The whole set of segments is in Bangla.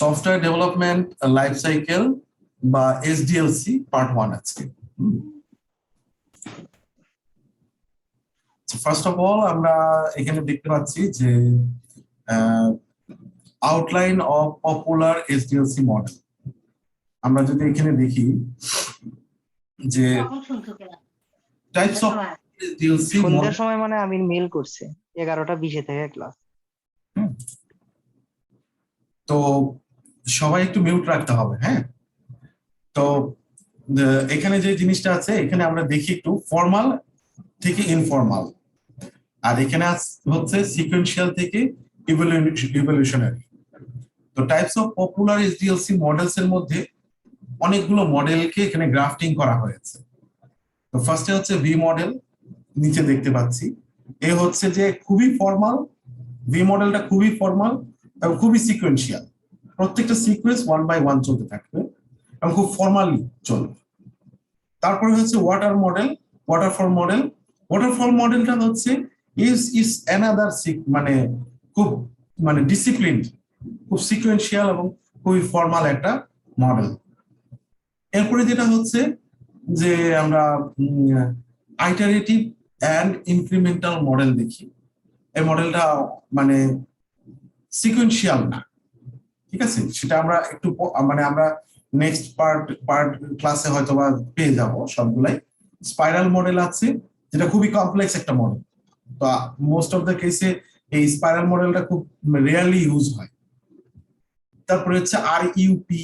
সফটওয়্যার ডেভেলপমেন্ট লাইফ সাইকেল বা এসডিএলসি পার্ট 1 আজকে। ফার্স্ট অফ অল আমরা এখানে দেখতে পাচ্ছি যে আউটলাইন অফ পপুলার এসডিএলসি মডেল। আমরা যদি এখানে দেখি যে টাইপস অফ এসডিএলসি সন্ধ্যার সময় মানে আমি মেল করছে 11:20 থেকে ক্লাস। তো সবাই একটু মিউট রাখতে হবে, হ্যাঁ। তো এখানে যে জিনিসটা আছে এখানে আমরা দেখি একটু ফর্মাল থেকে ইনফর্মাল, আর এখানে হচ্ছে সিকোয়েন্সিয়াল থেকে ইভলিউশনারি। তো টাইপস অফ পপুলার এসডিএলসি মডেলস এর মধ্যে অনেকগুলো মডেলকে এখানে গ্রাফটিং করা হয়েছে। তো ফার্স্টে হচ্ছে ভি মডেল, নিচে দেখতে পাচ্ছি। এ হচ্ছে যে খুবই ফর্মাল, ভি মডেলটা খুবই ফর্মাল এবং খুবই সিকোয়েন্সিয়াল। প্রত্যেকটা সিকোয়েন্স 1 বাই 1 চলতে থাকবে এবং খুব ফর্মালি চলবে। তারপরে হচ্ছে water model, waterfall model. Waterfall মডেলটা হচ্ছে ইজ অ্যানাদার মানে খুব মানে ডিসিপ্লিন, খুব সিকোয়েন্সিয়াল এবং খুবই ফর্মাল একটা মডেল। এরপরে যেটা হচ্ছে যে আমরা আইটারেটিভ অ্যান্ড ইনক্রিমেন্টাল মডেল দেখি। এই মডেলটা মানে সিকোয়েন্সিয়াল না, ঠিক আছে। সেটা আমরা একটু মানে আমরা নেক্সট পার্ট ক্লাসে হয়তো বা পেয়ে যাব সবগুলাই। স্পাইরাল মডেল আছে যেটা খুবই কমপ্লেক্স একটা মডেল। তো মোস্ট অফ দ্য কেসে এই স্পাইরাল মডেলটা খুব রেয়ারলি ইউজ হয়। তারপরে হচ্ছে আরইউপি,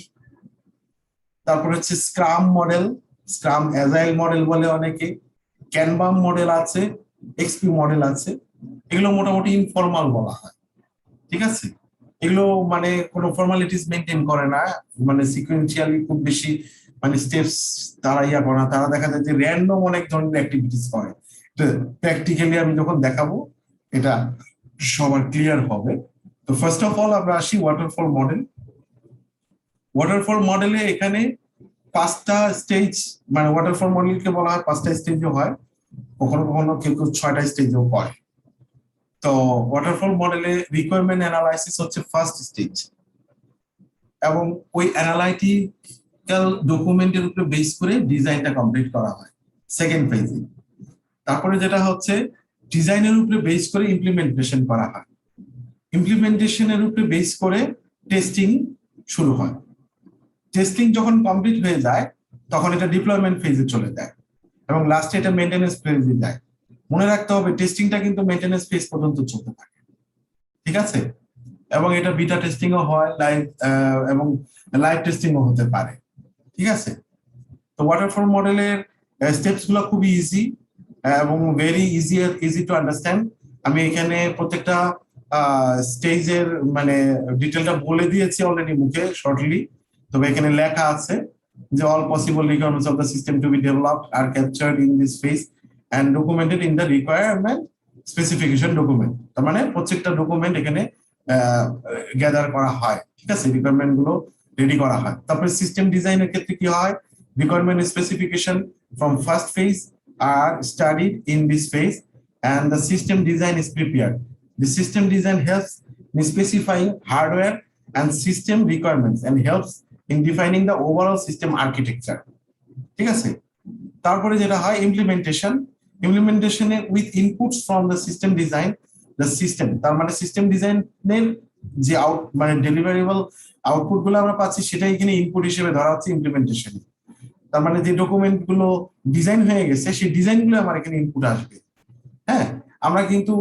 তারপরে হচ্ছে scrum model, scrum agile model বলে অনেকে। ক্যানবাম মডেল আছে, এক্সপি মডেল আছে। এগুলো মোটামুটি ইনফর্মাল বলা হয়, ঠিক আছে। এগুলো মানে কোনো ফর্মালিটিস মেনটেন করে না, মানে সিকোয়েন্সিয়ালি খুব বেশি মানে স্টেপস তারা ইয়া করে না। তারা দেখা যায় যে র্যান্ডম অনেক ধরনের অ্যাক্টিভিটিস করে। প্র্যাকটিক্যালি আমি যখন দেখাবো এটা সবার ক্লিয়ার হবে। তো ফার্স্ট অফ অল আমরা আসি ওয়াটারফল মডেল। ওয়াটারফল মডেলে এখানে 5টা স্টেজ, মানে ওয়াটারফল মডেলকে বলা হয় 5টা স্টেজও হয়, কখনো কখনো কেউ 6টা স্টেজও হয়। তো ওয়াটারফল মডেলে রিকোয়ারমেন্ট অ্যানালাইসিস হচ্ছে ফার্স্ট স্টেজ, এবং ওই অ্যানালাইটিক্যাল ডকুমেন্টের উপরে বেস করে ডিজাইনটা কমপ্লিট করা হয় সেকেন্ড ফেজে। তারপরে যেটা হচ্ছে ডিজাইনের উপরে বেস করে ইমপ্লিমেন্টেশন করা হয়। ইমপ্লিমেন্টেশনের উপরে বেস করে টেস্টিং শুরু হয়। টেস্টিং যখন কমপ্লিট হয়ে যায় তখন এটা ডিপ্লয়মেন্ট ফেজে চলে যায় এবং লাস্টে এটা মেইনটেনেন্স ফেজে যায়। মনে রাখতে হবে টেস্টিংটা কিন্তু মেইনটেনেন্স ফেজ পর্যন্ত চলতে থাকে, ঠিক আছে। এবং এটা বিটা টেস্টিংও হয়, লাইভ এবং লাইভ টেস্টিংও হতে পারে, ঠিক আছে। তো ওয়াটারফল মডেলের স্টেপস গুলো খুবই ইজি এবং ভেরি ইজি টু আন্ডারস্ট্যান্ড। আমি এখানে প্রত্যেকটা স্টেজের মানে ডিটেলটা বলে দিয়েছি অলরেডি মুখে শর্টলি। তবে এখানে লেখা আছে যে all possible requirements of the system to be developed are captured in this phase and documented in the requirement specification document। তার মানে প্রত্যেকটা ডকুমেন্ট এখানে গ্যাদার করা হয়, ঠিক আছে, রিকোয়ারমেন্ট গুলো রেডি করা হয়। তারপরে সিস্টেম ডিজাইনের ক্ষেত্রে কি হয়, requirement specification from first phase are studied in this phase and the system design is prepared. The system design helps in specifying hardware and system requirements and helps in defining the overall system architecture, ঠিক আছে। তারপরে যেটা হয় ইমপ্লিমেন্টেশনে with inputs from the system design the system. তার মানে সিস্টেম ডিজাইনের যে মানে ডেলিভারেবল আউটপুট গুলো আমরা পাচ্ছি সেটাই এখানে ইনপুট হিসেবে ধরা হচ্ছে ইমপ্লিমেন্টেশন। তার মানে যে ডকুমেন্ট গুলো ডিজাইন হয়ে গেছে সেই ডিজাইন গুলো আমার এখানে ইনপুট আসবে। হ্যাঁ, আমরা কিন্তু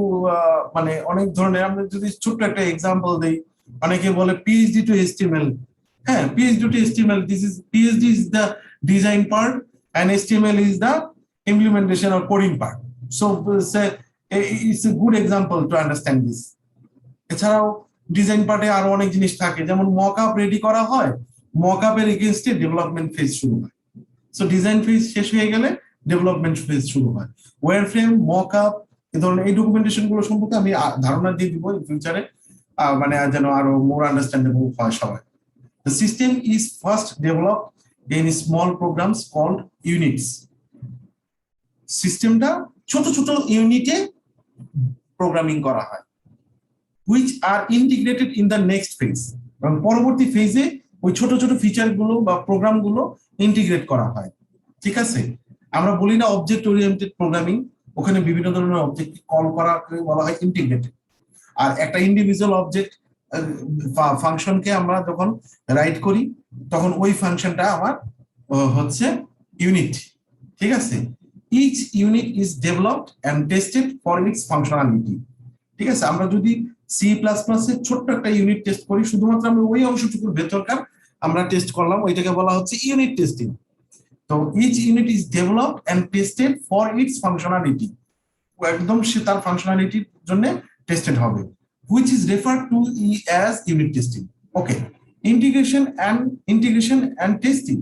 মানে অনেক ধরনের, আমরা যদি ছোট্ট একটা এক্সাম্পল দেই, অনেকে বলে পিএইচডি টু এইচটিএমএল। হ্যাঁ, PhD to HTML, this is PhD is the design part and HTML is the implementation or coding part. So it's a good example to understand this. এছাড়াও ডিজাইন পার্টে আরো অনেক জিনিস থাকে, যেমন মকআপ রেডি করা হয়, মকআপের এগেইনস্টে ডেভেলপমেন্ট ফেজ শুরু হয়। সো ডিজাইন ফেজ শেষ হয়ে গেলে ডেভেলপমেন্ট ফেজ শুরু হয়। ওয়্যারফ্রেম, মকআপ, এই ধরনের এই ডকুমেন্টেশন গুলো সম্পর্কে আমি ধারণা দিয়ে দিব ফিউচারে, মানে যেন আরো মোর আন্ডারস্ট্যান্ডেবল হয় সবাই। The system is first developed in small programs called units. সিস্টেমটা ছোট ছোট ইউনিটে প্রোগ্রামিং করা হয়, which are integrated in the next phase. এবং পরবর্তী ফেজে ওই ছোট ছোট ফিচার গুলো বা প্রোগ্রাম গুলো ইন্টিগ্রেট করা হয়। ঠিক আছে, আমরা বলি না অবজেক্ট ওরিয়েন্টেড প্রোগ্রামিং, ওখানে বিভিন্ন ধরনের অবজেক্ট কল করাকে বলা হয় ইন্টিগ্রেটেড। আর একটা ইন্ডিভিজুয়াল অবজেক্ট ফাংশনকে আমরা যখন রাইট করি তখন ওই ফাংশনটা আমার হচ্ছে ইউনিট। ঠিক আছে, each unit is developed and tested for its functionality. ঠিক আছে, আমরা যদি সি প্লাস প্লাস এর ছোট্ট একটা ইউনিট টেস্ট করি, শুধুমাত্র আমরা ওই অংশটুকুর ভেতরকার আমরা টেস্ট করলাম, ওইটাকে বলা হচ্ছে ইউনিট টেস্টিং। তো each unit is developed and tested for its functionality, একদম সে তার ফাংশনালিটির জন্য টেস্টেড হবে, which is referred to as unit testing. Okay, integration and testing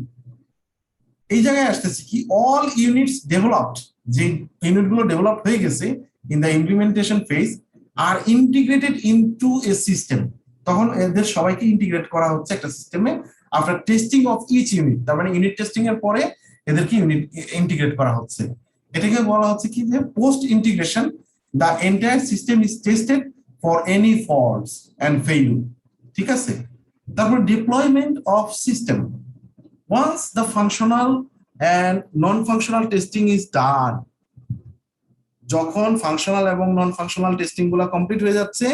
এই জায়গায় আসতেছে কি, অল ইউনিটস ডেভেলপড, যে ইউনিটগুলো ডেভেলপ হয়ে গেছে in the implementation phase are integrated into a system, তখন এদের সবাইকে ইন্টিগ্রেট করা হচ্ছে একটা সিস্টেমে after testing of each unit. তার মানে ইউনিট টেস্টিং এর পরে এদেরকে ইন্টিগ্রেট করা হচ্ছে। এটাকে বলা হচ্ছে কি যে post integration the entire system is tested for any faults and failure. ঠিক আছে, তারপর deployment of system, once the functional and non-functional testing is done, যখন ফাংশনাল এবং নন ফাংশনাল টেস্টিং গুলো কমপ্লিট হয়ে যাচ্ছে,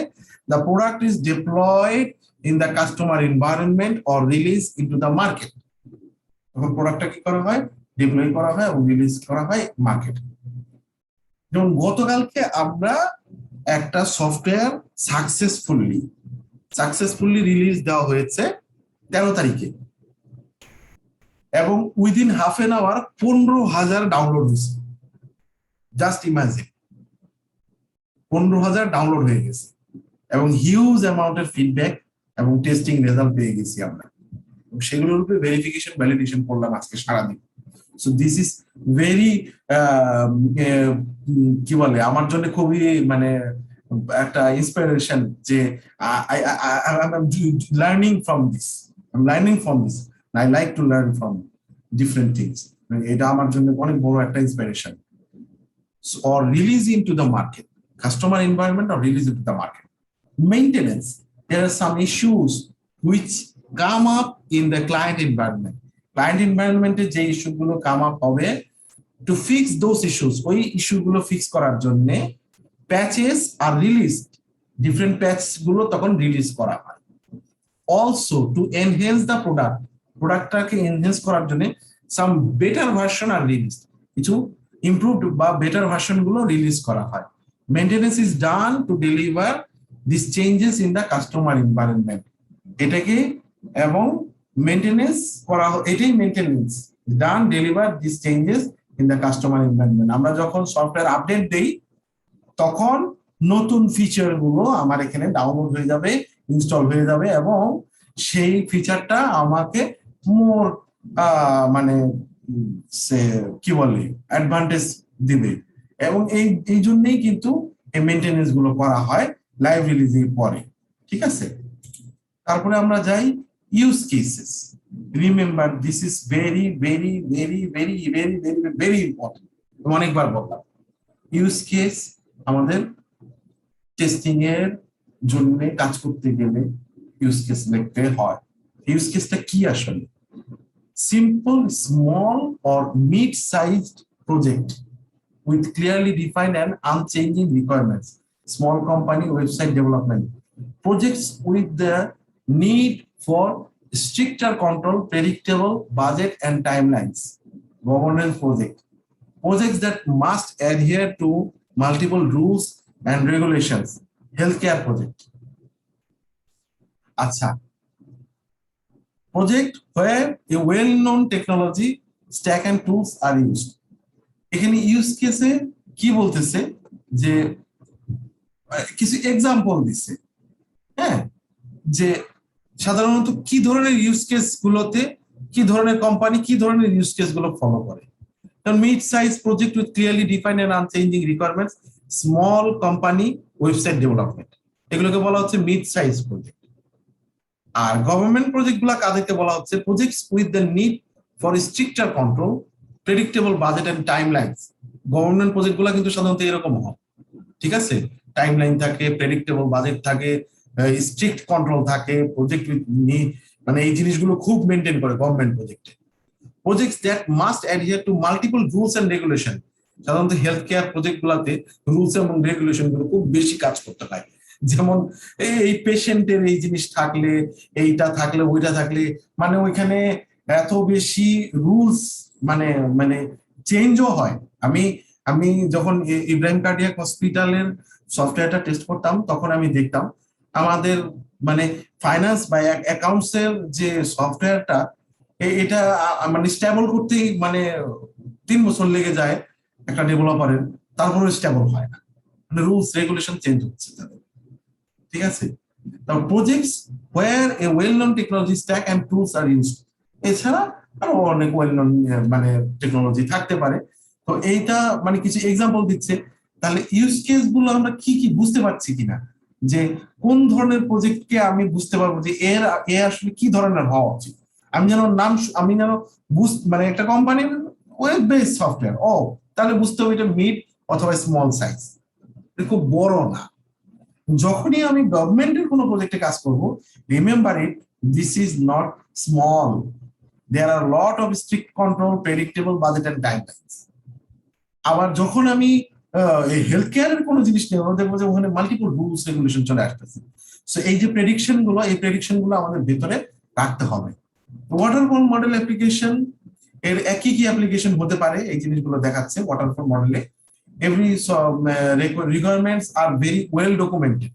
the product is deployed in the customer environment or released into the market, তখন প্রোডাক্টটা কি করা হয়, ডিপ্লয় করা হয় এবং রিলিজ করা হয় মার্কেট। যেমন গতকালকে আমরা একটা সফটওয়্যার সাকসেসফুলি রিলিজ দেওয়া হয়েছে 13 তারিখে, এবং within half an hour 15,000 download হয়েছে। জাস্ট ইমাজিন, 15,000 ডাউনলোড হয়ে গেছে এবং হিউজ অ্যামাউন্টের ফিডব্যাক এবং টেস্টিং রেজাল্ট পেয়ে গেছি আমরা। সেগুলোর উপরে ভেরিফিকেশন ভ্যালিডেশন করলাম আজকে সারাদিন। সো দিস ইজ ভেরি কি বলে, আমার জন্য খুবই মানে একটা ইন্সপিরেশন যে learning from this, I like to learn from different things. এটা আমার জন্য অনেক বড় একটা inspiration. Or release into the market, customer environment or release into the market. Maintenance, there are some issues which come up in the client environment. Client environment যে ইস্যু গুলো come up হবে, to fix those issues, ওই ইস্যু গুলো ফিক্স করার জন্য প্যাচেস আর রিলিজ, ডিফারেন্ট প্যাচ গুলো তখন রিলিজ করা হয়। Also to enhance the প্রোডাক্টটাকে এনহ্যান্স করার জন্য সাম বেটার ভার্সন আর রিলিজ, কিছু ইমপ্রুভড বা বেটার ভার্সন গুলো রিলিজ করা হয়। Maintenance is done to deliver this changes in the customer environment, এটাকে এবং মেইনটেনেন্স করা, এটাই maintenance done deliver this changes in the customer environment. আমরা যখন সফটওয়্যার আপডেট দেই তখন নতুন ফিচার গুলো আমার এখানে ডাউনলোড হয়ে যাবে, ইনস্টল হয়ে যাবে এবং সেই ফিচারটা আমাকে মোর মানে কি বলে অ্যাডভান্টেজ দিবে, এবং এই জন্যই কিন্তু এই মেইনটেনেন্স গুলো করা হয় লাইভ রিলিজের পরে। ঠিক আছে, তারপরে আমরা যাই use cases. Remember this is very very very very very very very important, অনেকবার বললাম। ইউজ কেস আমাদের টেস্টিং এর জন্য কাজ করতে গেলে ইউজ কেস লিখতে হয়। ইউজ কেসটা কি আসলে? Simple, small or mid-sized project with clearly defined and unchanging requirements. Small company website development. Projects with the need for stricter control, predictable budget and timelines. Governance project. Projects that must adhere to multiple rules and regulations. Healthcare project. Acha. Project where a well-known technology stack and tools are used. এখানে ইউজ কেসে কি বলতেছে যে কিছু এক্সাম্পল দিচ্ছে, হ্যাঁ, যে সাধারণত কি ধরনের ইউজ কেস গুলোতে কি ধরনের কোম্পানি কি ধরনের ইউজ কেস গুলো ফলো করে। Mid size project with clearly defined and unchanging requirements, small company website development, এগুলোকে বলা হচ্ছে মিড সাইজ প্রজেক্ট। আর গভর্নমেন্ট প্রজেক্ট গুলা কাদেরকে বলা হচ্ছে? Projects with the need for stricter control, predictable budget and timelines. Government project গুলা কিন্তু সাধারণত এরকম হয়, ঠিক আছে, টাইমলাইন থাকে, প্রেডিক্টেবল বাজেট থাকে, স্ট্রিক্ট কন্ট্রোল থাকে প্রজেক্ট, মানে এই জিনিসগুলো খুব মেনটেন করে গভর্নমেন্ট প্রজেক্টে। Projects that must adhere to multiple rules and regulation, সাধারণত হেলথ কেয়ার প্রজেক্ট গুলাতে রুলস এবং রেগুলেশন গুলো খুব বেশি কাজ করতে হয়। যেমন এই পেশেন্টের এই জিনিস থাকলে, এইটা থাকলে, ওইটা থাকলে, মানে ওইখানে এত বেশি রুলস, মানে মানে চেঞ্জও হয়। আমি আমি যখন ইব্রাহিম কার্ডিয়াক হসপিটালের সফটওয়্যারটা টেস্ট করতাম তখন আমি দেখতাম আমাদের মানে ফাইন্যান্স বা অ্যাকাউন্টস এর যে সফটওয়্যারটা, এটা মানে স্টেবল করতে মানে 3 বছর লেগে যায় একটা ডেভেলপারের, তারপরে স্টেবল হয় না, মানে রুলস রেগুলেশন চেঞ্জ হচ্ছে তাদের। ঠিক আছে, projects where a well known technology stack and tools are used, এছাড়া আরো অনেক ওয়েল নোন মানে টেকনোলজি থাকতে পারে। তো এইটা মানে কিছু এক্সাম্পল দিচ্ছে, তাহলে ইউজ কেস গুলো আমরা কি কি বুঝতে পারছি কিনা, যে কোন ধরনের প্রজেক্টকে আমি বুঝতে পারবো যে এ আসলে কি ধরনের হওয়া উচিত। আমি যেন আমি যেন মানে একটা কোম্পানির ওয়েব বেস সফটওয়্যার, ও তাহলে বুঝতে হবে এটা মিড অথবা স্মল সাইজ, এটা খুব বড় না। যখনই আমি গভর্নমেন্টের কোনো প্রজেক্টে কাজ করব, remember it, this is not small, there are lot of strict control, predictable budget and timelines. আবার যখন আমি হেলথ কেয়ারের কোনো জিনিস নিয়ে দেখবো যে ওখানে মাল্টিপল রুলস রেগুলেশন চলে আসতেছে। সো এই যে প্রেডিকশন গুলো, এই প্রেডিকশন গুলো আমাদের ভেতরে রাখতে হবে। ওয়াটারফল মডেল অ্যাপ্লিকেশন এর একই কি অ্যাপ্লিকেশন হতে পারে এই জিনিসগুলো দেখাচ্ছে ওয়াটারফল মডেলে। Every requirements are very well documented,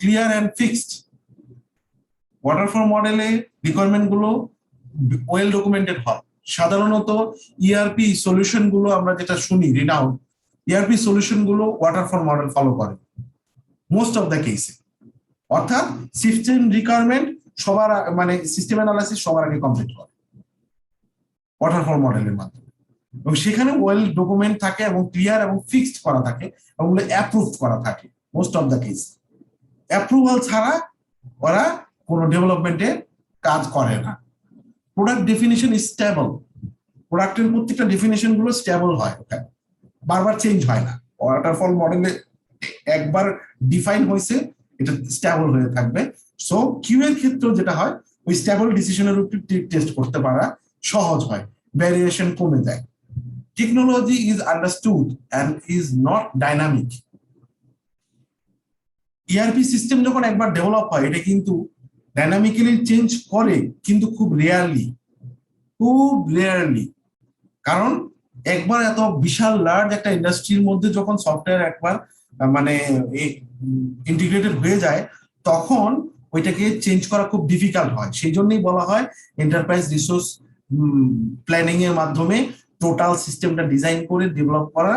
clear and fixed. Waterfall মডেলে রিকোয়ারমেন্ট গুলো ওয়েল ডকুমেন্টেড হয়। সাধারণত ইআরপি সলিউশন গুলো আমরা যেটা শুনি রিনাউন্ড ইআরপি সলিউশন গুলো ওয়াটারফল মডেল ফলো করে মোস্ট অফ দ্য কেসে, অর্থাৎ সিস্টেম রিকোয়ারমেন্ট সবার মানে সিস্টেম অ্যানালাইসিস সবার আগে কমপ্লিট করে ওয়াটারফল মডেলের মাধ্যমে, এবং সেখানে ওয়েল ডকুমেন্ট থাকে এবং ক্লিয়ার এবং ফিক্সড করা থাকে এবং অ্যাপ্রুভ করা থাকে most of the case. Approval ছাড়া ওরা কোনো ডেভেলপমেন্টে কাজ করে না। প্রোডাক্ট ডেফিনিশন ইজ স্টেবল, প্রোডাক্টের প্রত্যেকটা ডেফিনিশন গুলো স্টেবল হয়, ওখানে বারবার চেঞ্জ হয় না। ওয়াটারফল মডেলে একবার ডিফাইন হয়েছে, এটা স্টেবল হয়ে থাকবে। সো কিউ এর ক্ষেত্রে যেটা হয়, ওই স্টেবল ডিসিশনের উপর টেস্ট করতে পারা সহজ হয়, ভ্যারিয়েশন কমে যায়। Technology is understood and is not dynamic. ERP system যখন একবার ডেভেলপ হয়, এটা কিন্তু ডাইনামিক্যালি চেঞ্জ করে, কিন্তু খুব রেয়ারলি। কারণ একবার এত বিশাল লার্জ একটা ইন্ডাস্ট্রির মধ্যে যখন সফটওয়্যার একবার মানে ইন্টিগ্রেটেড হয়ে যায়, তখন ওইটাকে চেঞ্জ করা খুব ডিফিকাল্ট হয়। সেই জন্যই বলা হয় এন্টারপ্রাইজ রিসোর্স প্ল্যানিং এর মাধ্যমে টোটাল সিস্টেমটা ডিজাইন করে ডেভেলপ করা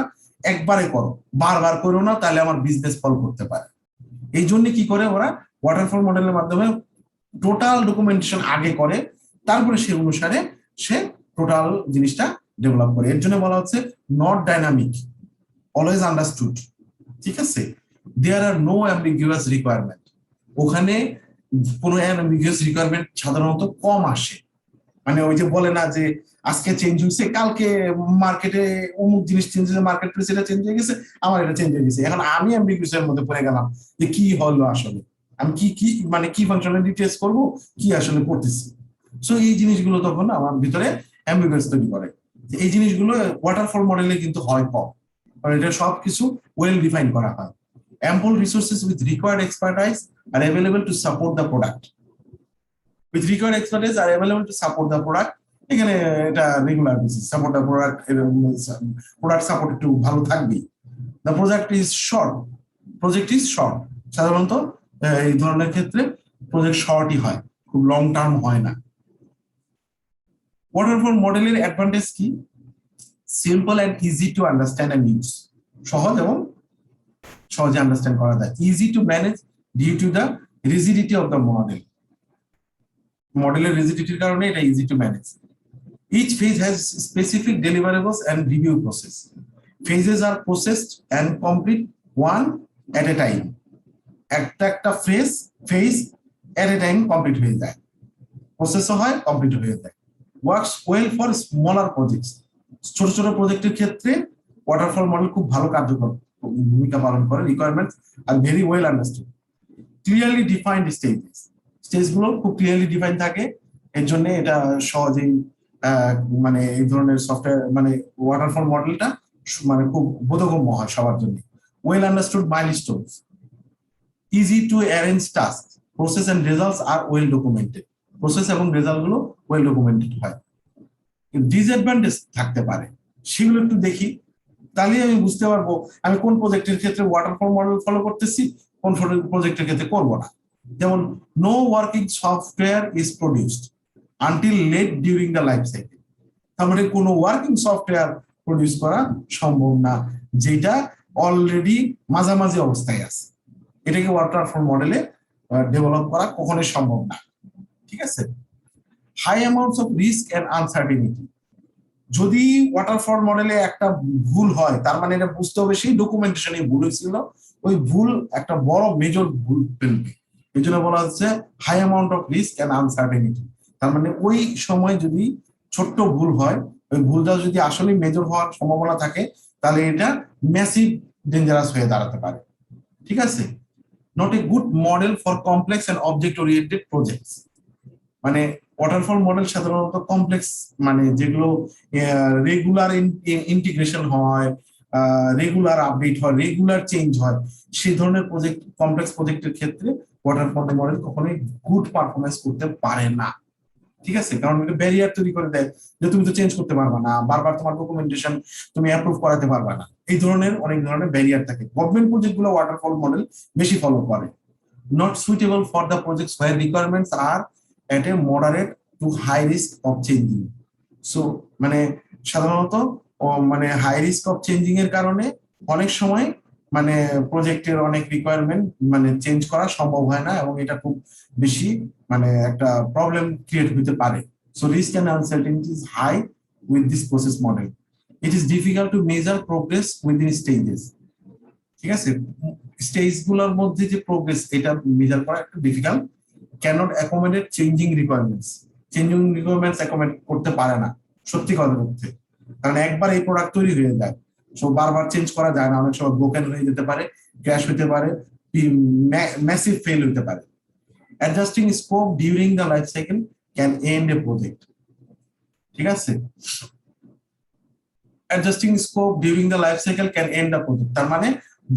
একবারে করো, বারবার করো না, তাহলে আমার বিজনেস ফল করতে পারে। এই জন্য কি করে ওরা ওয়াটারফল মডেলের মাধ্যমে টোটাল ডকুমেন্টেশন আগে করে, তারপরে সে অনুসারে সে টোটাল জিনিসটা ডেভেলপ করে। এর জন্য বলা হচ্ছে নট ডাইনামিক, অলওয়েজ আন্ডারস্টুড। ঠিক আছে, দেয়ার আর নো অ্যাম্বিগুয়াস রিকোয়ারমেন্ট, ওখানে কোনো অ্যাম্বিগুয়াস রিকোয়ারমেন্ট সাধারণত কম আসে। মানে ওই যে বলে না যে আজকে চেঞ্জ হয়েছে, কালকে মার্কেটে অমুক জিনিস চেঞ্জ হয়েছে, মার্কেট প্লেস এটা চেঞ্জ হয়ে গেছে, আমার এটা চেঞ্জ হয়ে গেছে, এখন আমি অ্যাম্বিগুয়াস এর মধ্যে পড়ে গেলাম যে কি হলো আসলে, আমি কি মানে কি ফাংশনালিটি টেস্ট করবো, কি আসলে করতেছি। সো এই জিনিসগুলো তখন আমার ভিতরে অ্যাম্বিগুয়াস তৈরি করে। এই জিনিসগুলো ওয়াটারফল মডেলে কিন্তু হয় কম, কারণ এটা সবকিছু ওয়েল ডিফাইন করা হয়। Ample resources with required expertise are available to support the product. With required expertise are available to support the product. এখানে এটা regular basis support the product, product support একটু ভালো থাকবেই। দ্য প্রজেক্ট ইজ শর্ট, সাধারণত এই ধরনের ক্ষেত্রে প্রজেক্ট শর্টই হয়, খুব লং টার্ম হয় না। ওয়াটারফল মডেলের অ্যাডভান্টেজ কি? Simple and easy to understand and use, সহজ এবং সহজে আন্ডারস্ট্যান্ড করা যায়। Easy to manage due to the rigidity of the মডেলের রিজিডিটির কারণে এটা easy to manage. Each phase has specific deliverables and review process. Phases are processed and complete one at a time. একটা phase at a time complete হয়ে যায়, প্রসেস হয়, কমপ্লিট হয়ে যায়। Works well for smaller projects. ছোট ছোট প্রজেক্টের ক্ষেত্রে ওয়াটারফল মডেল খুব ভালো কার্যকর ভূমিকা পালন করে। Requirements are very well understood. Clearly defined স্টেজগুলো খুব ক্লিয়ারলি ডিফাইন থাকে। এর জন্য এটা সহজেই মানে এই ধরনের সফটওয়্যার মানে ওয়াটারফল মডেলটা মানে খুব বোধগম্য হয় সবার জন্য। Well understood milestones, easy to arrange task, process and results are well documented. Process এবং রেজাল্ট গুলো ওয়েল ডকুমেন্টেড হয়। ডিসঅ্যাডভান্টেজ থাকতে পারে, সেগুলো একটু দেখি, তাহলে আমি বুঝতে পারবো আমি কোন প্রজেক্টের ক্ষেত্রে ওয়াটারফল মডেল ফলো করতেছি, কোন প্রজেক্টের ক্ষেত্রে করবো না। যেমন no working software is produced until late during the life cycle. তার মানে কোনো ওয়ার্কিং সফটওয়্যার প্রডিউস করা সম্ভব না যেটা অলরেডি মাঝামাঝি অবস্থায় আছে, এটাকে ওয়াটারফল মডেলে ডেভেলপ করা কখনোই সম্ভব না। ঠিক আছে। High amounts of risk and uncertainty, যদি ওয়াটারফল মডেলে একটা ভুল হয় তার মানে এটা বুঝতে হবে সেই ডকুমেন্টেশনে ভুল হয়েছিল, ওই ভুল একটা বড় মেজর ভুল ফেলবে, এই জন্য বলা হচ্ছে high amount of risk and uncertainty. তার মানে ওই সময় যদি ছোট্ট ভুল হয়, ওই ভুলটা যদি আসলে মেজর হওয়ার সম্ভাবনা থাকে, তাহলে এটা ম্যাসিভ ডেঞ্জারাস হয়ে দাঁড়াতে পারে। ঠিক আছে। Not a good model for complex and object oriented projects, মানে ওয়াটারফল মডেল সাধারণত কমপ্লেক্স মানে যেগুলো রেগুলার ইন্টিগ্রেশন হয়, রেগুলার আপডেট হয়, রেগুলার চেঞ্জ হয়, সেই ধরনের প্রজেক্ট কমপ্লেক্স প্রজেক্টের ক্ষেত্রে ওয়াটারফল মডেল কখনোই গুড পারফরমেন্স করতে পারে না। ঠিক আছে, কারণ এটা ব্যারিয়ার তৈরি করে দেয় যে তুমি তো চেঞ্জ করতে পারবা না, বারবার তোমার ডকুমেন্টেশন তুমি অ্যাপ্রুভ করাতে পারবা না, এই ধরনের অনেক ধরনের ব্যারিয়ার থাকে। গভর্নমেন্ট প্রজেক্ট গুলো ওয়াটারফল মডেল বেশি ফলো করে। Not suitable for the projects where requirements are at a moderate to high risk of changing. So মানে সাধারণত মানে হাই রিস্ক অফ চেঞ্জিং এর কারণে অনেক সময় মানে প্রজেক্টের অনেক রিকোয়ারমেন্ট মানে চেঞ্জ করা সম্ভব হয় না, এবং এটা খুব বেশি মানে একটা প্রবলেম ক্রিয়েট হতে পারে। So risk and uncertainty is high with this process model. It is difficult to measure progress within stages. ঠিক আছে, স্টেজ গুলোর মধ্যে যে প্রোগ্রেস এটা মেজার করা একটু difficult. cannot accommodate changing requirements, changing requirements accommodate করতে পারে না সত্যি কথা বলতে, কারণ একবার এই প্রোডাক্ট তৈরি হয়ে যায়, সো বারবার চেঞ্জ করা যায় না, অনেক সময় ব্রোকেন হয়ে যেতে পারে, ক্র্যাশ হতে পারে, ম্যাসিভ ফেল হতে পারে। Adjusting scope during the life cycle can end a project. ঠিক আছে, adjusting scope during the life cycle can end the project, তার মানে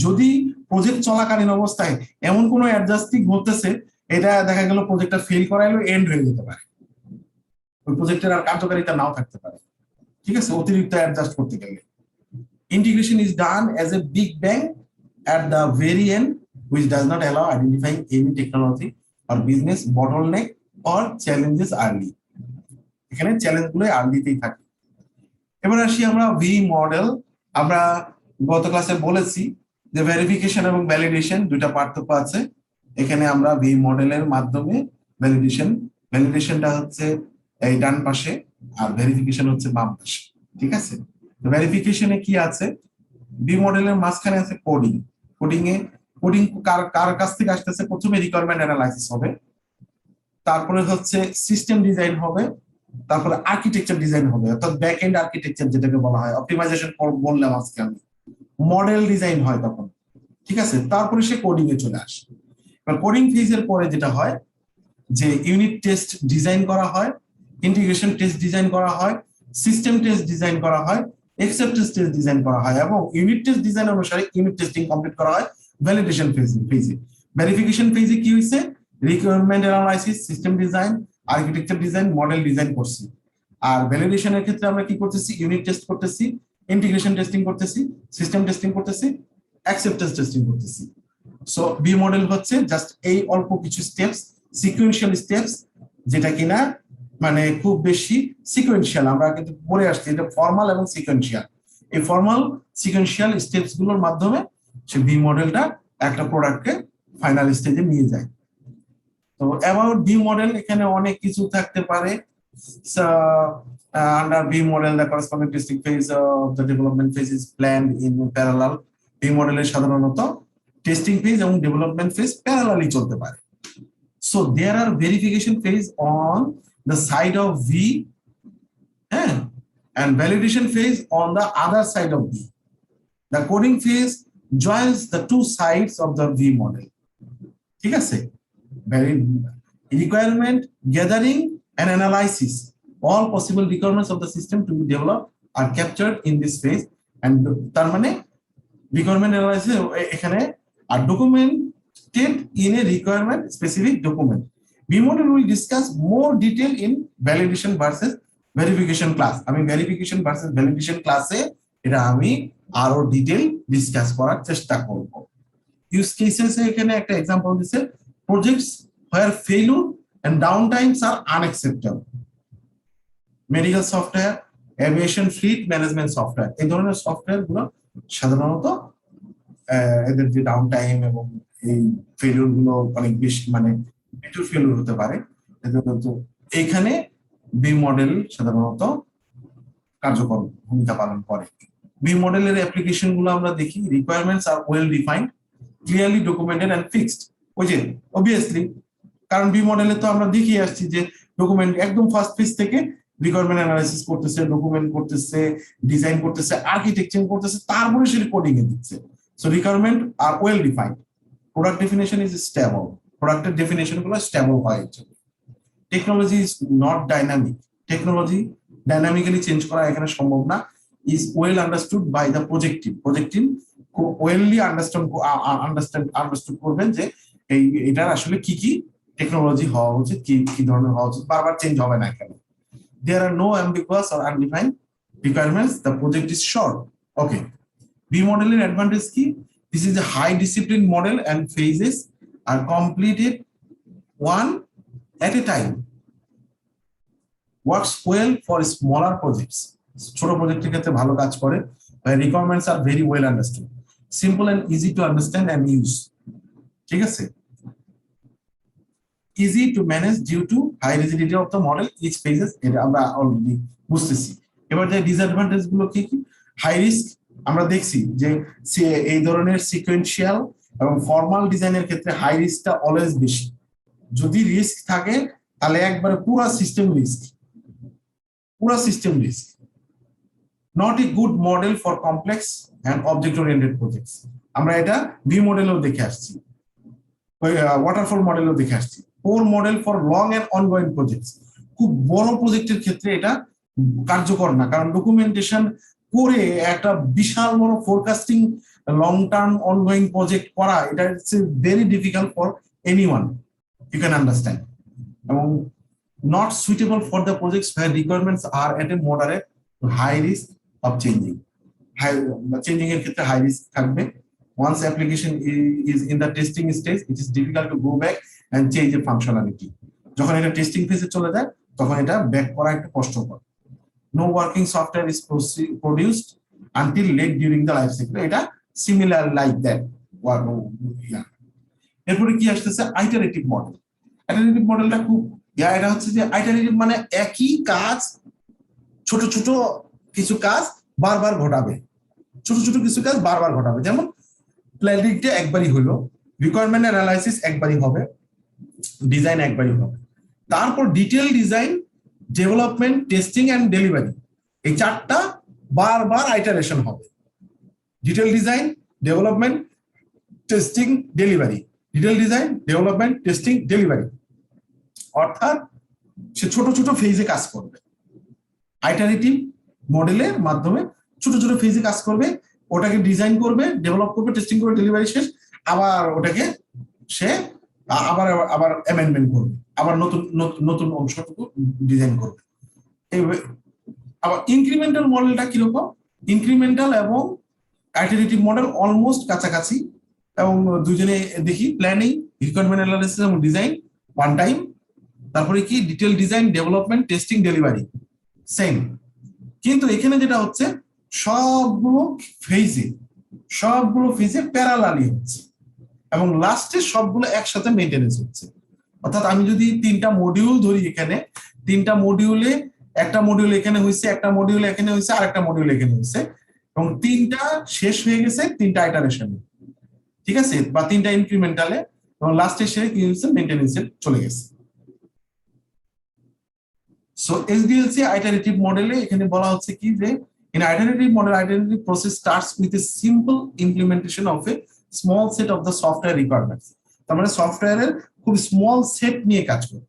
যদি প্রজেক্ট চলাকালীন অবস্থায় এমন কোনো অ্যাডজাস্টিং ঘটতেছে, এটা দেখা গেল প্রজেক্টটা ফেল করাইলো, এন্ড হয়ে যেতে পারে, ওই প্রজেক্টের আর কার্যকারিতা নাও থাকতে পারে। ঠিক আছে, অতিরিক্ত অ্যাডজাস্ট করতে গেলে। Integration is done as a big bang at the very end, which does not allow identifying any technology or business bottleneck or challenges early. এখানে চ্যালেঞ্জ গুলো আর্লিতেই থাকে। এবার আসি আমরা ভি মডেল। আমরা গত ক্লাসে বলেছি যে ভেরিফিকেশন এবং ভ্যালিডেশন দুইটা পার্থক্য আছে। এখানে আমরা ভি মডেলের মাধ্যমে ভ্যালিডেশনটা হচ্ছে এই ডান পাশে, আর ভেরিফিকেশন হচ্ছে বাম পাশে। ঠিক আছে, ভেরিফিকেশনে কি আছে, ভি মডেলের মাঝখানে আছে কোডিং। কোডিং কার কাছ থেকে আসতেছে, প্রথমে রিকোয়ারমেন্ট অ্যানালাইসিস হবে, তারপরে হচ্ছে সিস্টেম ডিজাইন হবে, তারপরে আর্কিটেকচার ডিজাইন হবে, অর্থাৎ ব্যাক এন্ড আর্কিটেকচার যেটাকে বলা হয়, অপটিমাইজেশন বললাম আজকে আমি, মডেল ডিজাইন হয় তখন। ঠিক আছে, তারপরে সে কোডিং এ চলে আসে। এবার কোডিং ফেজের পরে যেটা হয় যে ইউনিট টেস্ট ডিজাইন করা হয়, ইন্টিগ্রেশন টেস্ট ডিজাইন করা হয়, সিস্টেম টেস্ট ডিজাইন করা হয়, অ্যাকসেপ্টেন্স টেস্ট ডিজাইন করা হয়, এবং ইউনিট টেস্ট ডিজাইন অনুসারে ইউনিট টেস্টিং কমপ্লিট করা হয় ভ্যালিডেশন ফেজে। ভেরিফিকেশন ফেজে কি হইছে, requirement analysis, system design, architecture design, model design করছি। আর ভ্যালিডেশনের ক্ষেত্রে আমরা কি করতেছি, ইউনিট টেস্ট করতেছি, ইন্টিগ্রেশন টেস্টিং করতেছি, সিস্টেম টেস্টিং করতেছি, অ্যাকসেপ্টেন্স টেস্টিং করতেছি। সো বি মডেল হচ্ছে জাস্ট এই অল্প কিছু স্টেপস, সিকুয়েন্সিয়াল স্টেপস, যেটা কিনা মানে খুব বেশি সিকুয়েন্সিয়াল। আমরা কিন্তু পড়ে আসছি এটা ফর্মাল এবং সিকুয়েন্সিয়াল। এই ফর্মাল সিকুয়েন্সিয়াল স্টেপস গুলোর মাধ্যমে সে বি মডেলটা একটা প্রোডাক্টকে ফাইনাল স্টেজে নিয়ে যায়। তো অ্যাবাউট বি মডেল এখানে অনেক কিছু থাকতে পারে। Under B model, the corresponding testing phase of the development phase is planned in parallel. B model এর সাধারণত টেস্টিং ফেজ এবং ডেভেলপমেন্ট ফেজ প্যারালালি চলতে পারে। So there are verification phase on the side of V, and validation phase on the other side of V. The coding phase joins the two sides of the V model. ঠিক আছে, requirement gathering and analysis, all possible requirements of the system to be developed are captured in this phase, and তার মানে requirement analysis এখানে are documented in a requirement specific document. B model will discuss more detail in validation versus verification class. আমি verification versus validation ক্লাসে এটা আমি আরো ডিটেইল ডিসকাস করার চেষ্টা করব। ইউজ কেসেস এখানে একটা एग्जांपल দিছে, projects where failure and downtimes are unacceptable, medical software, aviation fleet management software, এই ধরনের সফটওয়্যার গুলো সাধারণত এদের যে ডাউন টাইম এবং এই ফেলিউর গুলো অনেক বেশি, মানে একটু ফেলিউর হতে পারে, তো এইখানে বি মডেল সাধারণত কার্যকর ভূমিকা পালন করে। বি মডেলের অ্যাপ্লিকেশন গুলো আমরা দেখি, requirements are well defined, clearly documented and fixed. ওই যে অবভিয়াসলি, কারণ বি মডেলে তো আমরা দেখিয়ে আসছি যে ডকুমেন্ট একদম ফার্স্ট ফেজ থেকে রিকোয়ারমেন্ট অ্যানালাইসিস করতেছে, ডকুমেন্ট করতেছে, ডিজাইন করতেছে, আর্কিটেকচার করতেছে, তারপরে সে কোডিং এ দিচ্ছে। So requirement are well defined, product definition is stable, প্রোডাক্টের ডেফিনেশন গুলো স্টেবল হয়। Technology is not dynamic, technology dynamically change করা এখানে সম্ভব না। Is well understood by the project team, project team খুব ওয়েললি আন্ডারস্টুড করবেন যে এই এটার আসলে কি কি টেকনোলজি হওয়া উচিত, কি কি ধরনের হওয়া উচিত, বারবার চেঞ্জ হবে না এখানে। There are no ambiguous or undefined requirements, the project is short. Okay, B model in advantage key, this is a high discipline model and phases are completed one at a time, works well for smaller projects, ছোট প্রজেক্টের ক্ষেত্রে ভালো কাজ করে, where requirements are very well understood, simple and easy to understand and use, ঠিক আছে, easy to manage due to high rigidity of the model, each phases, এটা আমরা অলরেডি বুঝতেছি। এবার যে ডিসঅ্যাডভান্টেজ গুলো কি কি, হাই রিস্ক, আমরা দেখছি যে এই ধরনের সিকোয়েন্সিয়াল এবং ফর্মাল ডিজাইনের ক্ষেত্রে হাই রিস্কটা অলওয়েজ বেশি। যদি রিস্ক থাকে তাহলে একবারে পুরো সিস্টেম রিস্ক, পুরো system risk. Not a good model for complex and object oriented projects, আমরা এটা বি মডেলেও দেখে আসছি, ওয়াটারফল মডেলেও দেখে আসছি। Poor model for long and ongoing projects, খুব বড় প্রজেক্টের ক্ষেত্রে এটা কার্যকর না, কারণ ডকুমেন্টেশন করে একটা বিশাল বড় forecasting long term ongoing project করা, এটা it's very difficult for anyone, you can understand. এবং not suitable for the projects where requirements are at a moderate to high risk of changing, changing এর ক্ষেত্রে হাই রিস্ক থাকবে। Once application is in the testing stage, it is difficult to go back and change the functionality. যখন এটা টেস্টিং ফেজে চলে যায় তখন এটা ব্যাক করা একটু কষ্টকর। No working software is produced until late during the life cycle, এটা similar like that. এরপরে কি আসতেছে, আইটারেটিভ মডেল। আইটারেটিভ মডেলটা খুব এটা হচ্ছে যে আইটারেটিভ মানে একই কাজ ছোট ছোট কিছু কাজ বারবার ঘটাবে, ছোট ছোট কিছু কাজ বারবার ঘটাবে। যেমন প্ল্যানিংটা একবারই হলো, রিকোয়ারমেন্ট অ্যানালাইসিস একবারই হবে, ডিজাইন একবারই হবে, তারপর detail design, development, testing and delivery, এই চারটা বারবার আইটারেশন হবে। Detail design, development, testing, delivery, detail design, development, testing, delivery, অর্থাৎ সে ছোট ছোট ফেজে কাজ করবে। আইটারেটিভ মডেলের মাধ্যমে ছোট ছোট ফেজে কাজ করবে, ওটাকে ডিজাইন করবে, ডেভেলপ করবে, টেস্টিং করবে, ডেলিভারি শেষ, আবার ওটাকে সে আবার আবার অ্যামেন্ডমেন্ট করবে, আবার নতুন নতুন অংশটুকু ডিজাইন করবে। আবার ইনক্রিমেন্টাল মডেলটা কিরকম, ইনক্রিমেন্টাল এবং আইটারেটিভ মডেল অলমোস্ট কাছাকাছি, এবং দুজনে দেখি প্ল্যানিং, রিকোয়ারমেন্ট অ্যানালাইসিস এবং ডিজাইন ওয়ান টাইম, তারপরে কি detail design, development, testing, delivery same. কিন্তু এখানে যেটা হচ্ছে সবগুলো ফেজে প্যারালালি হচ্ছে এবং লাস্টে সবগুলো একসাথে মেইনটেনেন্স হচ্ছে। অর্থাৎ আমি যদি তিনটা মডিউল ধরি, এখানে তিনটা মডিউলে, একটা মডিউল এখানে হয়েছে, একটা মডিউল এখানে হয়েছে, আর একটা মডিউল এখানে হয়েছে, এবং তিনটা শেষ হয়ে গেছে তিনটা আইটারেশনে, ঠিক আছে, বা তিনটা ইনক্রিমেন্টালে, এবং লাস্টে সে কি হয়েছে মেইনটেনেন্সে চলে গেছে। সো এসডিএলসি আইটারেটিভ মডেলে এখানে বলা হচ্ছে কি যে in iterative model, iterative process starts with a simple implementation of a small set of the software requirements. তার মানে সফটওয়্যারের খুব স্মল সেট নিয়ে কাজ করে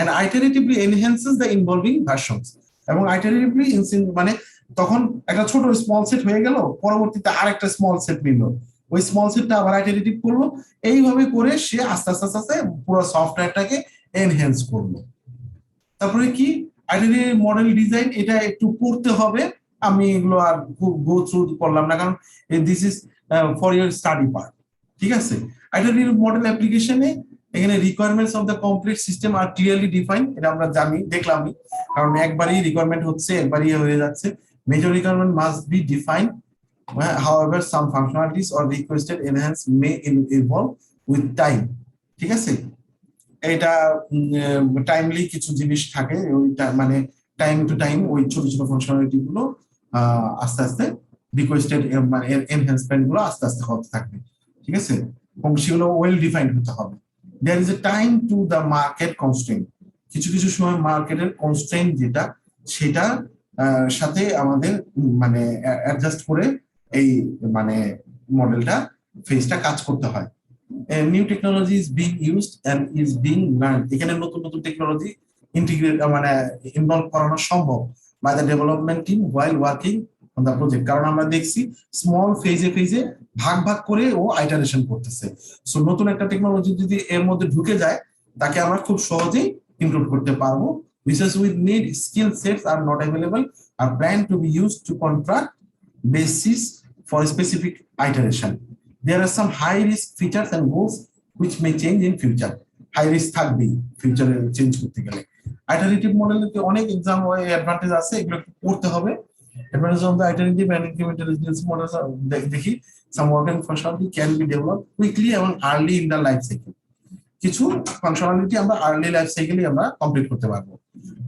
and iteratively enhances the involving versions এবং iteratively মানে তখন একটা ছোট স্মল সেট হয়ে গেল, পরবর্তীতে আরেকটা স্মল সেট নিল, ওই স্মল সেটটা আবার আইটারেটিভ করলো, এইভাবে করে সে আস্তে আস্তে আস্তে আস্তে পুরো সফটওয়্যারটাকে এনহ্যান্স করলো। তারপরে কি আইটারেটিভ মডেল ডিজাইন, এটা একটু পড়তে হবে, আমি এগুলো আর গো থ্রু করলাম না, কারণ this is for your study part. ঠিক আছে, আইটারেটিভ মডেল অ্যাপ্লিকেশনে এখানে requirements of the complete system R clearly define, এটা আমরা জানি, দেখলামই, কারণ একবারই রিকোয়ারমেন্ট হচ্ছে, একবারই হয়ে যাচ্ছে। Major requirement must be defined, however some functionalities or requested enhance may evolve with time। ঠিক আছে, এটা টাইমলি কিছু জিনিস থাকে, ওইটা মানে টাইম টু টাইম ওই ছোট ছোট ফাংশনালিটি গুলো আস্তে আস্তে রিকোয়েস্টেড মানে এনহ্যান্সমেন্ট গুলো আস্তে আস্তে হতে থাকবে। ঠিক আছে, এবং সেগুলো ওয়েল ডিফাইন্ড হতে হবে। There is a time to the market constraint, কিছু কিছু সময় মার্কেটের কনস্ট্রেইন যেটা, সেটা সাথে আমাদের মানে অ্যাডজাস্ট করে এই মানে মডেলটা ফেজটা কাজ করতে হয়। New technology is being used and is being learn, এখানে নতুন নতুন টেকনোলজি ইন্টিগ্রেট মানে ইনভলভ করানো সম্ভব by the development team while working on the project. কারণ আমরা দেখছি স্মল ফেজে ফেজে ভাগ ভাগ করে ও আইটারেশন করতেছে। সো নতুন একটা টেকনোলজি যদি এর মধ্যে ঢুকে যায়, তাকে আমরা খুব সহজেই ইনক্লুড করতে পারবো। Research with need skill sets are not available, are planned to be used to contract basis for specific iteration. There are some high risk features and goals which may change in future. High risk থাকবেই ফিউচারে চেঞ্জ করতে গেলে। আইটারেটিভ মডেলের অনেক এক্সাম হয়, অ্যাডভান্টেজ আছে, এগুলো একটু পড়তে হবে। Advantage of the iterative and incremental resistance models দেখি, some working functionality can be developed quickly এবং early in the life cycle। কিছু ফাংশনালিটি আমরা আর্লি লাইফ সাইকেলে আমরা কমপ্লিট করতে পারবো।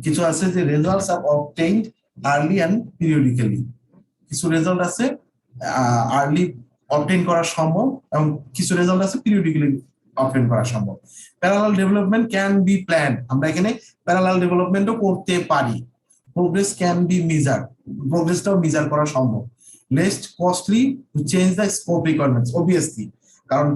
কিছু আছে যে results are obtained early and periodically, কিছু রেজাল্ট আছে আর্লি অবটেইন করা সম্ভব এবং কিছু রেজাল্ট আছে পিরিয়ডিক্যালি অবটেইন করা সম্ভব। Parallel development can be plan, আমরা এখানে প্যারালাল ডেভেলপমেন্টও করতে পারি। প্রোগ্রেস ক্যান বি মেজার, প্রোগ্রেসটাও মেজার করা সম্ভব। Least costly to change the scope requirements, obviously, কারণ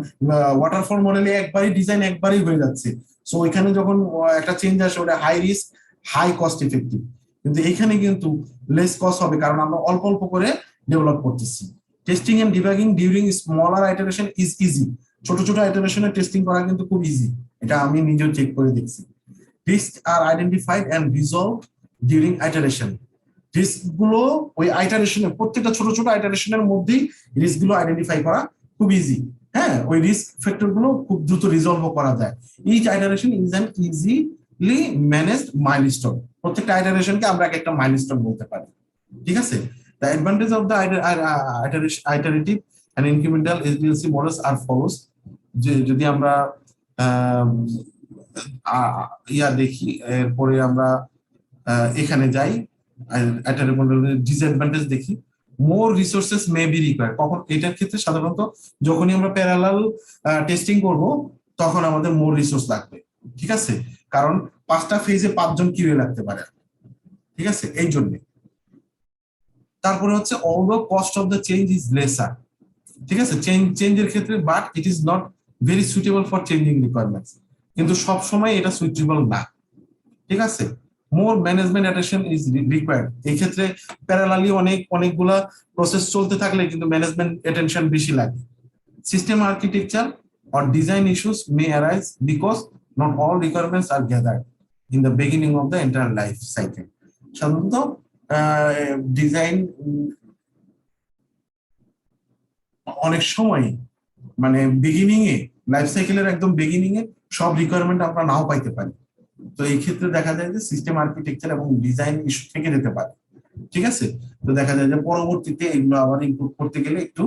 ওয়াটারফল মডেলে একবারই ডিজাইন একবারই হয়ে যাচ্ছে, সো এখানে যখন একটা চেঞ্জ আসে ওটা high risk high cost effective. কিন্তু এখানে কিন্তু লেস কস্ট হবে, কারণ আমরা অল্প অল্প করে ডেভেলপ করতেছি। Testing and debugging during smaller iteration is easy, ছোট ছোট আইটারেশনে টেস্টিং করা কিন্তু খুব ইজি, এটা আমি নিজেও চেক করে দেখছি। Risk are identified and resolve during iteration, risk গুলো ওই আইটারেশনে প্রত্যেকটা ছোট ছোট আইটারেশনের মধ্যেই রিস্ক গুলো আইডেন্টিফাই করা খুব ইজি। হ্যাঁ, ওই রিস্ক ফ্যাক্টর গুলো খুব দ্রুত রিজলভ করা যায়। Each iteration is an easily managed milestone, প্রত্যেকটা আইটারেশনকে আমরা একটা মাইলস্টোন বলতে পারি। ঠিক আছে, the advantage of the iterative and incremental SDLC models are follows. যে যদি আমরা ইয়া দেখি, এরপরে আমরা এখানে যাই, আইটারেটিভ মডেলের ডিসঅ্যাডভান্টেজ দেখি। মোর রিসোর্সেস মে বি রিকোয়ার্ড, কখন এটার ক্ষেত্রে সাধারণত যখনই আমরা প্যারালাল টেস্টিং করব তখন আমাদের মোর রিসোর্স লাগবে। ঠিক আছে, কারণ 5টা ফেজে 5 জন কিউএ লাগতে পারে। ঠিক আছে, এই জন্য। তারপরে হচ্ছে although cost of the change is lesser. ঠিক আছে, চেঞ্জের ক্ষেত্রে, but it is not very suitable for changing requirements, কিন্তু সব সময় এটা সুইটেবল না। ঠিক আছে, more management attention is required, এই ক্ষেত্রে প্যারালালি অনেকগুলা প্রসেস চলতে থাকলে কিন্তু ম্যানেজমেন্ট অ্যাটেনশন বেশি লাগে। System architecture or design issues may arise because not all requirements are gathered in the beginning of the entire life cycle. সাধারণত ডিজাইন অনেক সময় মানে বিগিনিং এ, লাইফ সাইকেলের একদম বিগিনিং এ সব রিকোয়ারমেন্ট আমরা নাও পাইতে পারি। তো এই ক্ষেত্রে দেখা যায় যে সিস্টেম আর্কিটেকচার এবং ডিজাইন ইস্যু থেকে যেতে পারে। ঠিক আছে, তো দেখা যায় যে পরবর্তীতে এগুলো আবার ইমপ্রুভ করতে গেলে একটু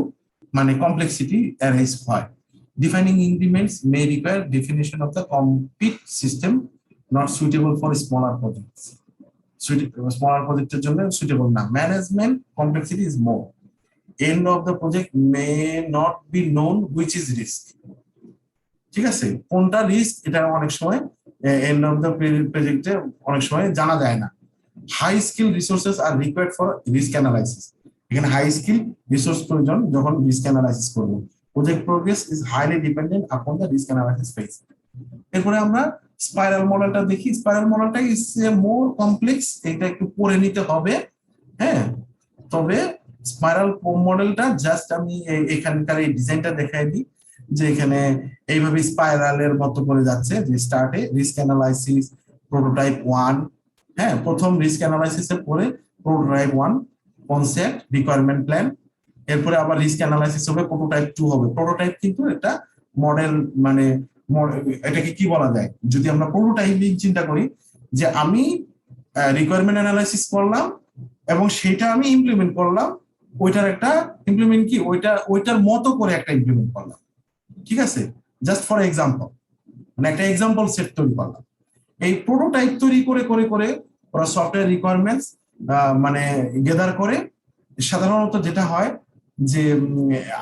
মানে কমপ্লেক্সিটি অ্যারাইজ হয়। Defining increments may require definition of the complete system, not suitable for smaller projects. Smaller projects এর জন্য suitable না। Management complexity is more. End of the project may not be known which is risk. ঠিক আছে, কোনটা রিস্ক এটা অনেক সময় এন্ড অফ দ্য প্রজেক্টে অনেক সময় জানা যায় না। High skill resources are required for risk analysis, এখানে হাই স্কিল রিসোর্স প্রয়োজন যখন রিস্ক অ্যানালাইসিস করবো। Project progress is highly dependent upon the risk analysis phase. এরপরে আমরা স্পাইরাল মডেলটা দেখি। স্পাইরাল মডেলটা ইজ মোর কমপ্লেক্স, এটা একটু পড়ে নিতে হবে। হ্যাঁ, তবে স্পাইরাল মডেলটা জাস্ট আমি এখানকার এই ডিজাইনটা দেখাই দিই, যে এখানে এইভাবে স্পাইরালের মতো করে যাচ্ছে, যে স্টার্টে রিস্ক অ্যানালাইসিস, প্রোটোটাইপ 1। হ্যাঁ, প্রথম রিস্ক অ্যানালাইসিসের পরে প্রোটোটাইপ 1, কনসেপ্ট, রিকোয়ারমেন্ট প্ল্যান। এরপরে আবার রিস্ক অ্যানালাইসিস হবে, প্রোটোটাইপ 2 হবে। প্রোটোটাইপ কিন্তু একটা মডেল, মানে এটাকে কি বলা যায়, যদি আমরা প্রোটোটাইপিং চিন্তা করি, যে আমি রিকোয়ারমেন্ট অ্যানালাইসিস করলাম এবং সেটা আমি ইমপ্লিমেন্ট করলাম, ওইটার একটা ইমপ্লিমেন্ট কি, ওইটার মতো করে একটা ইমপ্লিমেন্ট করলাম। ঠিক আছে, জাস্ট ফর এক্সাম্পল, মানে একটা এক্সাম্পল সেট তৈরি করলাম। এই প্রোটোটাইপ তৈরি করে করে করে ওরা সফটওয়্যার রিকোয়ারমেন্টস মানে গেদার করে। সাধারণত যেটা হয় যে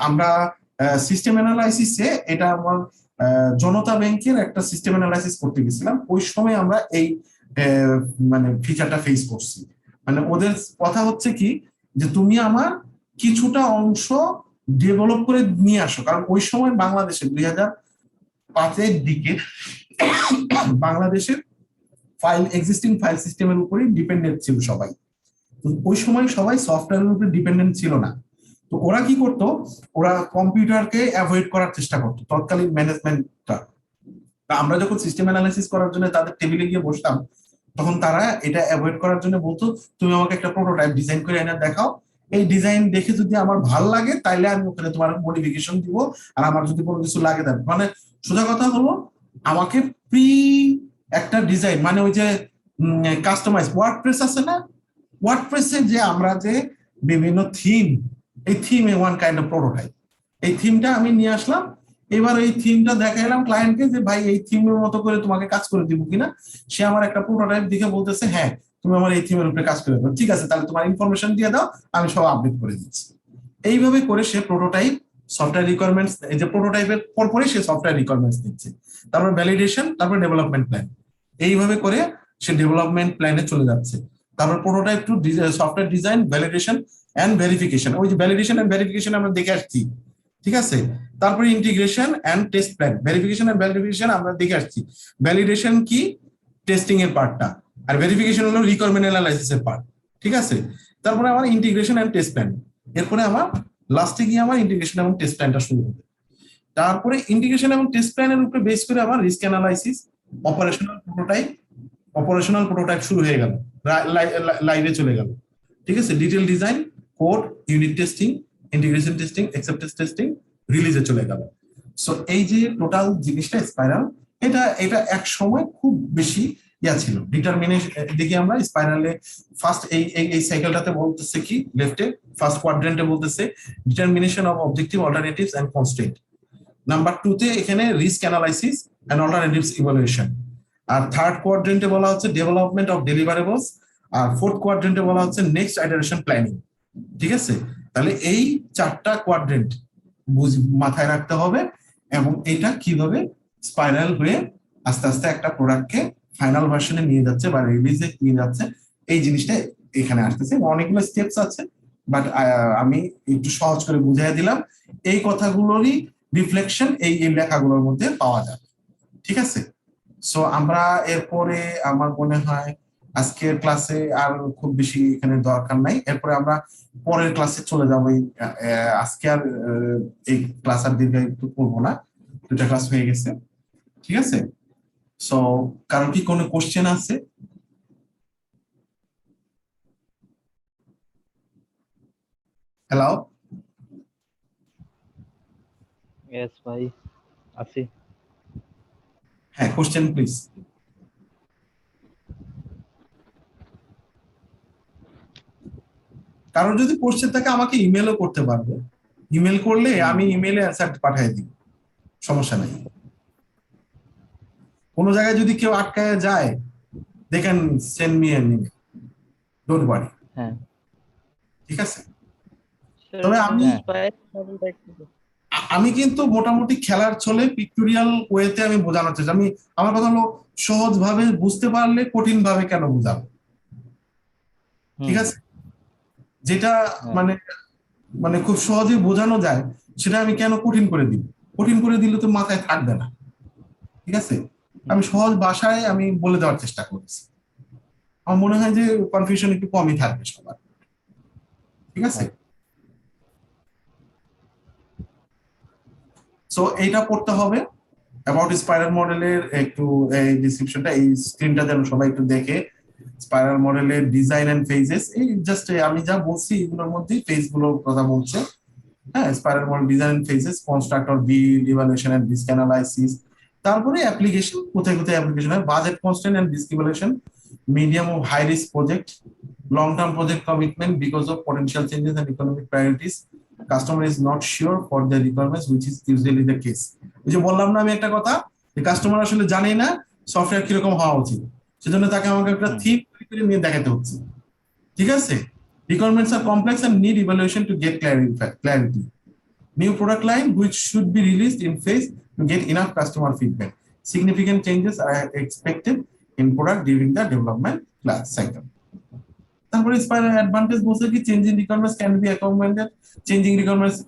আমরা সিস্টেম অ্যানালাইসিসে, এটা আমার জনতা ব্যাংকের একটা সিস্টেম অ্যানালাইসিস করতে গেছিলাম, ওই সময় আমরা এই মানে ফিচারটা ফেস করছি। মানে ওদের কথা হচ্ছে কি, যে তুমি আমার কিছুটা অংশ ডেভেলপ করে নিয়ে আসো, কারণ ওই সময় বাংলাদেশে 2005-এর দিকে বাংলাদেশের এক্সিস্টিং ফাইল সিস্টেমের উপরেই ডিপেন্ডেন্ট ছিল সবাই। ওই সময় সবাই সফটওয়্যারের উপরে ডিপেন্ডেন্ট ছিল না। তো ওরা কি করতো, ওরা কম্পিউটারকে অ্যাভয়েড করার চেষ্টা করতো, তৎকালীন ম্যানেজমেন্টটা। আমরা যখন সিস্টেম অ্যানালাইসিস করার জন্য তাদের টেবিলে গিয়ে বসতাম, তখন তারা এটা অ্যাভয়েড করার জন্য বলতো, তুমি আমাকে একটা প্রোটোটাইপ ডিজাইন করে এনে দেখাও, এই ডিজাইন দেখে যদি আমার ভাল লাগে তাইলে আমি ওখানে তোমার মডিফিকেশন দিব, আর আমার যদি কোনো কিছু লাগে দেন, মানে সোজা কথা হলো, আমাকে প্রি একটা ডিজাইন, মানে ওই যে কাস্টমাইজ ওয়ার্ডপ্রেস আছে না, ওয়ার্ডপ্রেসে যে আমরা যে বিভিন্ন থিম, এই theme A one kind of prototype, এই থিমটা আমি নিয়ে আসলাম। এবার এই থিমটা দেখাইলাম ক্লায়েন্টকে, যে ভাই এই থিমের মতো করে তোমাকে কাজ করে দিব কিনা। সে আমার একটা প্রোটোটাইপ দেখে বলতেছে, হ্যাঁ তুমি আমার এই থিমের উপরে কাজ করে দাও, ঠিক আছে তাহলে তোমার ইনফরমেশন দিয়ে দাও, আমি সব আপডেট করে দিচ্ছি। এইভাবে করে সে প্রোটোটাইপ, সফটওয়্যার রিকোয়ারমেন্টস, এই যে প্রোটোটাইপের পরপরই সে সফটওয়্যার রিকোয়ারমেন্টস দিচ্ছে, তারপর ভ্যালিডেশন, তারপর ডেভেলপমেন্ট প্ল্যান। এইভাবে করে সে ডেভেলপমেন্ট প্ল্যানে চলে যাচ্ছে। তারপর prototype to software design, validation and verification. ওই যে ভ্যালিডেশন এন্ড ভেরিফিকেশন আমরা দেখে আসছি, ঠিক আছে। তারপরে integration and test plan, verification and validation আমরা দেখে আসছি। ভ্যালিডেশন কি, টেস্টিং এর পার্টটা, আর ভেরিফিকেশন হলো রিকোয়ারমেন্ট অ্যানালাইসিস এর পার্ট, ঠিক আছে। তারপরে আমার ইন্টিগ্রেশন এন্ড টেস্ট প্ল্যান, এরপরে আমার লাস্টে গিয়ে আমার ইন্টিগ্রেশন এবং টেস্ট প্ল্যানটা শুরু হবে। তারপরে ইন্টিগ্রেশন এবং টেস্ট প্ল্যানের উপরে বেস করে আবার রিস্ক অ্যানালাইসিস, অপারেশনাল প্রোটোটাইপ শুরু হয়ে গেল, লাইভে চলে গেল, ঠিক আছে। Detail design, code, unit testing, integration testing, acceptance testing, রিলিজে চলে গেল। সো এই যে টোটাল জিনিসটা স্পাইরাল, এটা এক সময় খুব বেশি ছিল। ডিটারমিনেশন দেখি আমরা স্পাইরালে ফার্স্ট এই সাইকেলটাতে বলতেছে কি, লেফটে ফার্স্ট কোয়াড্রেন্টে বলতেছে determination of objective, alternatives and constraint. Number 2 তে এখানে risk analysis and alternatives evaluation. আর থার্ড কোয়াড্রেন্টে বলা হচ্ছে ডেভেলপমেন্ট অফ ডেলিভারেবলস। আর ফোর্থ কোয়াড্রেন্টে বলা হচ্ছে নেক্সট আইটারেশন প্ল্যানিং, ঠিক আছে। তাহলে এই 4টা কোয়াড্রেন্ট মাথায় রাখতে হবে, এবং এটা কিভাবে স্পাইরাল হয়ে আস্তে আস্তে একটা প্রোডাক্টকে ফাইনাল ভার্সনে নিয়ে যাচ্ছে বা রিলিজে নিয়ে যাচ্ছে, এই জিনিসটা এখানে আসতেছে। অনেকগুলো স্টেপস আছে, বাট আমি একটু সহজ করে বুঝিয়ে দিলাম। এই কথাগুলোরই রিফ্লেকশন এই লেখাগুলোর মধ্যে পাওয়া যাবে, ঠিক আছে। সো আমরা এরপরে, আমার মনে হয় আজকের ক্লাসে আর খুব বেশি এখানে দরকার নাই। এরপরে আমরা পরের ক্লাসে চলে যাবো। আজকে আর এই ক্লাস আর দীর্ঘায়িত করবো না, 2টা ক্লাস হয়ে গেছে, ঠিক আছে। সো কারো কি কোনো কোশ্চেন আছে? হ্যালো, यस भाई आसी। হ্যাঁ কোশ্চেন প্লিজ। কারোর যদি কোশ্চেন থাকে আমাকে ইমেলও করতে পারবে, ইমেল করলে আমি ইমেলে অ্যান্সার পাঠিয়ে দিব, সমস্যা নাই। কোনো জায়গায় যদি কেউ আটকায় যায়, they can send me an email, don't worry, হ্যাঁ ঠিক আছে। তবে আমি কিন্তু মোটামুটি খেলার ছলে পিক্টোরিয়াল ওয়েতে আমি বোঝানোর চেষ্টা, আমি আমার কথা হলো সহজ ভাবে বুঝতে পারলে কঠিন ভাবে কেন বোঝাবো, ঠিক আছে। যেটা মানে মানে খুব সহজেই বোঝানো যায় সেটা আমি কেন কঠিন করে দিব? কঠিন করে দিলে তো মাথায় থাকবে না, ঠিক আছে? আমি সহজ ভাষায় আমি বলে দেওয়ার চেষ্টা করেছি। আমার মনে হয় যে কনফিউশন একটু কমই থাকবে সবার, ঠিক আছে? সো এইটা পড়তে হবে। অ্যাবাউট স্পাইরাল মডেলের একটু এই ডিসক্রিপশনটা, এই স্ক্রিনটা যেন সবাই একটু দেখে। স্পাইরাল মডেলের ডিজাইন এন্ড ফেজেস, এই জাস্ট আমি যা বলছি এগুলোর মধ্যেই ফেজ গুলোর কথা বলছে। হ্যাঁ, spiral model design phases, constructor build, evaluation and risk analysis. তারপরে অ্যাপ্লিকেশন, কোথায় কোথায় অ্যাপ্লিকেশন হয়, budget constraint and risk evaluation, medium ও high risk project, long term project commitment because of potential changes and economic priorities, customer is not sure for the requirements which is usually the case. ওই যে বললাম না আমি একটা কথা, যে কাস্টমার আসলে জানেই না সফটওয়্যার কিরকম হওয়া উচিত, সেজন্য তাকে আমাকে একটা থিম করে নিয়ে দেখাতে হচ্ছে, ঠিক আছে? Requirements are complex and need evaluation to get clarity. New product line which should be released in phase to get enough customer feedback. Significant changes are expected in product during the development class cycle. তারপরে স্পাইরাল অ্যাডভান্টেজ বলছে কি, changing requirements can be accommodated, changing requirements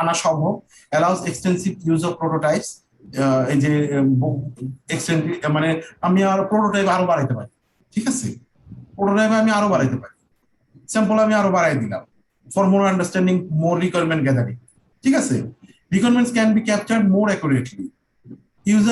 আনা সম্ভব, অ্যালাউস এক্সটেন্সিভ ইউজ অফ প্রোটোটাইপস, এই যে এক্সটেন্সিভ মানে আমি আর প্রোটোটাইপ আরো বাড়াইতে পারি, ঠিক আছে? প্রোটোটাইপ আমি আরো বাড়াইতে পারি, স্যাম্পল আমি আরো বাড়াই দিলাম, for more understanding, more requirement gathering, ঠিক আছে? Requirements can be captured more accurately, user